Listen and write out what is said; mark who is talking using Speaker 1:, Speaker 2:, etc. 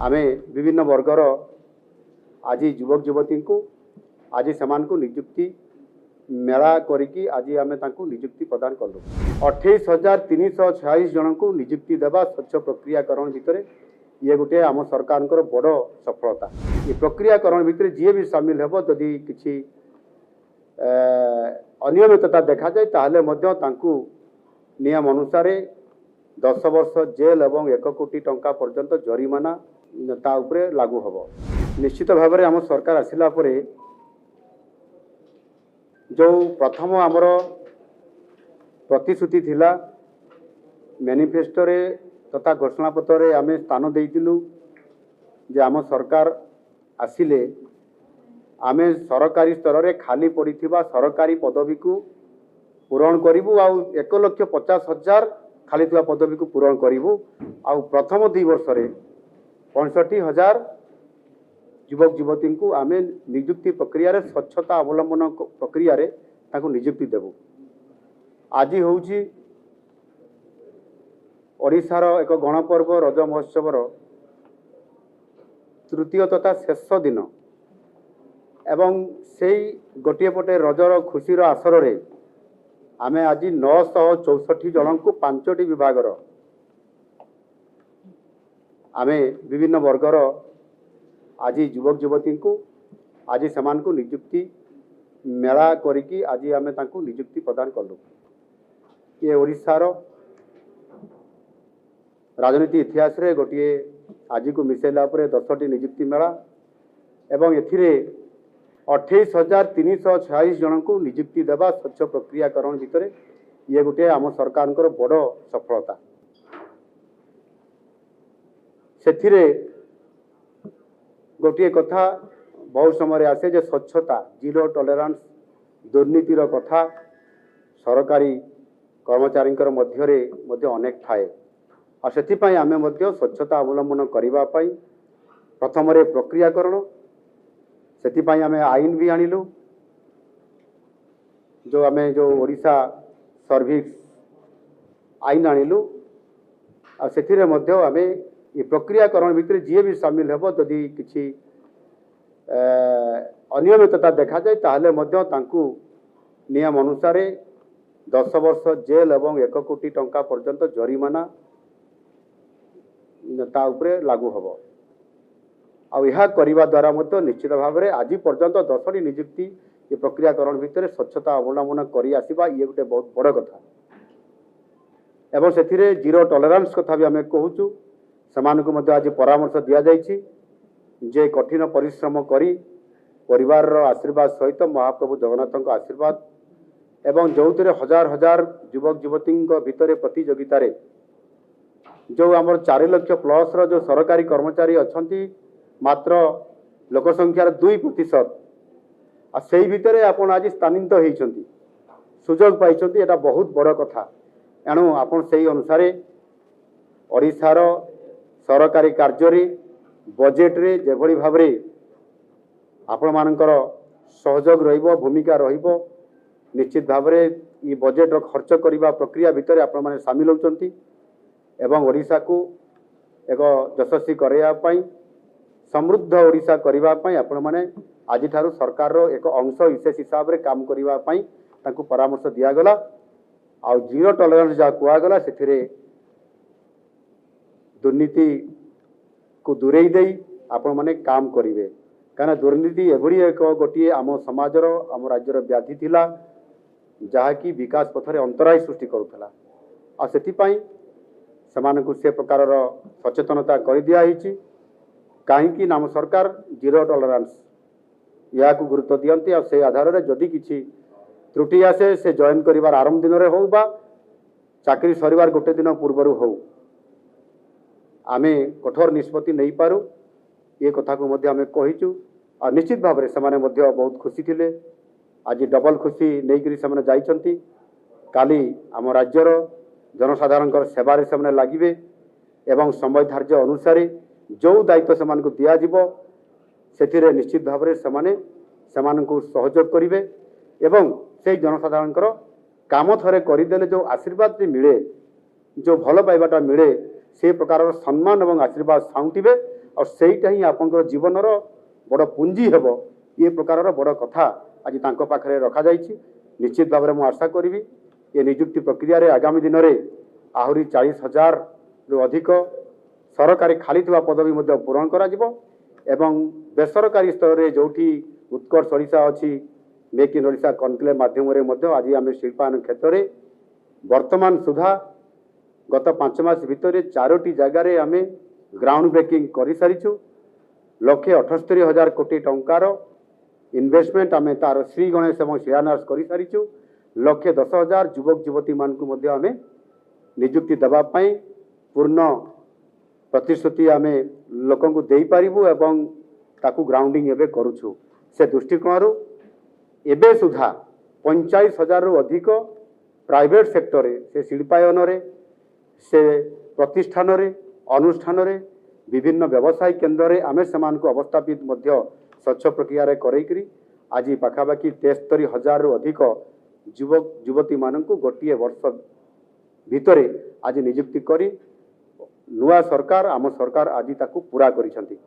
Speaker 1: आमे विभिन्न वर्गर आज युवक युवती को आज से निजुक्ति मेला करी आज आम निजुक्ति प्रदान कलु 28,346 जन को निजुक्ति देवा स्वच्छ प्रक्रियाकरण भितर ये गोटे आम सरकार बड़ सफलता। ये प्रक्रियाकरण भितर जी भी सामिल हेब जदि किसी अनियमितता देखा जाए ताहले मध्य तांकु नियम अनुसार 10 वर्ष जेल एवं 1 कोटी टंका पर्यंत जरिमाना ता उपरे लागू हब। निश्चित भाव में आम सरकार आसिला परे जो प्रथम आमर प्रतिश्रुति थिला मैनिफेस्टो रे तथा घोषणापत्र रे आमे स्थान देइतिलु जे आम सरकार आसिले आमे सरकारी स्तर रे खाली पड़िथिबा सरकारी पदवी को पूरण करिवु आ 1,50,000 खाली थिबा पदवी को पूरण करिवु आ प्रथम 2 वर्ष रे 65,000 युवक युवती को आमे निजुक्ति प्रक्रिया रे स्वच्छता अवलंबन प्रक्रिया रे ताको निजुक्ति देबु। आज होउची ओडिशार एक गणपर्व रज महोत्सवर तृतीय तथा शेष दिन एवं से गोटे पटे रजर खुशीर आसर रे आमे आज 964 जन को 5टी विभागर आमे विभिन्न वर्गर आज युवक युवती को आज से निजुक्ति मेला करी आज आम निजुक्ति प्रदान कलु। ये ओडिशार राजनीति इतिहास रे गोटे आज को मिसेला 10टी निजुक्ति मेला एवं एथिरे 28,346 जन को निजुक्ति देवा स्वच्छ प्रक्रियाकरण भितर ये गोटे आम सरकार बड़ सफलता। सेथिरे गोटे कथा बहुत समय आसे जे स्वच्छता जीरो टॉलरेंस दुर्नीतिर कथा सरकारी कर्मचारी मध्य अनेक थाए और से आम स्वच्छता अवलंबन करने प्रथम रे प्रक्रियाकरण से आम आईन भी आणिलु जो आम जो ओडिशा सर्विस आईन आणिलु आ सेथिरे मध्य आम ये प्रक्रियाकरण भितर जी भी सामिल हेब जदि किसी अनियमितता देखा जाए ताहले मध्य तांकु नियम अनुसार 10 वर्ष जेल एवं 1 कोटी टंका पर्यंत जरिमाना ता उपरे लागू हब। आ यह करने द्वारा मध्य निश्चित भाव में आज पर्यंत 10टी निजुक्ति ये प्रक्रियाकरण भितर स्वच्छता अवलंबन करी आसिबा ये गोटे बहुत बड़ कथा एवं से जीरो टॉलरेंस कथा भी आम कहूँ सेमानकु मध्य आज परामर्श दिया जाइछि जे कठिन परिश्रम करी परिवार आशीर्वाद सहित महाप्रभु जगन्नाथ आशीर्वाद एवं जो हजार हजार युवक युवती भितर प्रतियोगिता रे जो आमर 4 लाख प्लस जो सरकारी कर्मचारी अच्छा मात्र लोक संख्यार 2% आ सेई भितर आपण आज स्थानित होइछंती सुजोग पाइछंती एटा बहुत बड़ कथा। एणु आपण सेई अनुसार ओडिशार सरकारी कार्य बजेट रे जेभली भाव रे आपण मानकर सहयोग रहिबो भूमिका रहिबो निश्चित भाव रे ई बजेट रो खर्च करिबा प्रक्रिया भितर आपण माने शामिल होचंती एवं ओडिशा को एक यशस्वी करया पई समृद्ध ओडिशा करबा पई आपण माने आज ठारू सरकार रो एक अंश विशेष हिसाब रे काम करबा पई तांको परामर्श दिया गला आ जीरो टॉलरेंस जा कुआ गला सेथिरे दुर्नीति को दूरे दे आपण माने काम करिवे कारण दुर्नीति एभली एक गोटे आम समाजर आम राज्यर व्याधि थिला जहा कि विकास पथरे अंतराय सृष्टि करुथला आ सेति पई समानकु से प्रकार सचेतनता कर दिया हिची कहीं नाम सरकार जीरो टॉलरेंस या को गुरुत्व दियंती आ से आधार रे जदि किछि त्रुटि आसे से जॉइन करिवार आरंभ दिन रे हो बा चाकरी सरिवार गोटे दिन पूर्वरु हो आमे कठोर निष्पत्ति नहीं पारू ये कथा को मध्य आमे कहिचु आ निश्चित भाव में समाने मध्य बहुत खुशी थिले आज डबल खुशी नहीं करी समाने जाइछंती काली आम राज्यर जनसाधारण सेवारे से लागिबे एवं समय धार्य अनुसार जो दायित्व से दिया जिवो सेथिरे निश्चित भाव में सेमानकु सहयोग करिवे एवं से जनसाधारण काम थरे करदेले जो आशीर्वाद मिले जो भल पाइबाटा मिले से प्रकार सम्मान और आशीर्वाद साउंटिबे और सेटा ही आपंकर जीवनर बड़ पुंजी हेब ये प्रकार बड़ कथा आज तांको पाखरे रखा जाइछि। निश्चित भाव में आशा करी ये नियुक्ति प्रक्रिया रे आगामी दिन में आहरी 40,000 रु अधिक सरकारी खाली थिबा पदवी मध्य पूरण करा जिवो एवं बेसरकारी स्तर में जोठी उत्कर्ष ओडिशा अच्छी मेक इन ओडिशा कनक्लेव माध्यम आज आम शिल्पायन क्षेत्र में वर्तमान सुधा गत 5 मास भितर 4टी जगार आम ग्राउंड ब्रेकिंग कर सारीचु। 1,78,000 कोटी टंकार इन्वेस्टमेंट आम तार श्री गणेश और शिलान्यास कर सारीचु। 1,10,000 युवक युवती मानक आम नियुक्ति देवाई पूर्ण प्रतिश्रुति आम लोक दे पारू एवं ताकू ग्राउंडिंग एवं करुछु। से दृष्टिकोण एबे सुधा 45,000 रु अधिक प्राइवेट सेक्टर से शिल्पायन से प्रतिष्ठान अनुष्ठान विभिन्न व्यवसाय केन्द्र आमे समान को अवस्थापित स्वच्छ प्रक्रिया करेकरी आज पाखापाखि 73,000 रु अधिक युवक युवती मानक गोटे वर्ष भितरे आज नियुक्ति करी नुआ सरकार आम सरकार आज ताकू पूरा करिसेंती।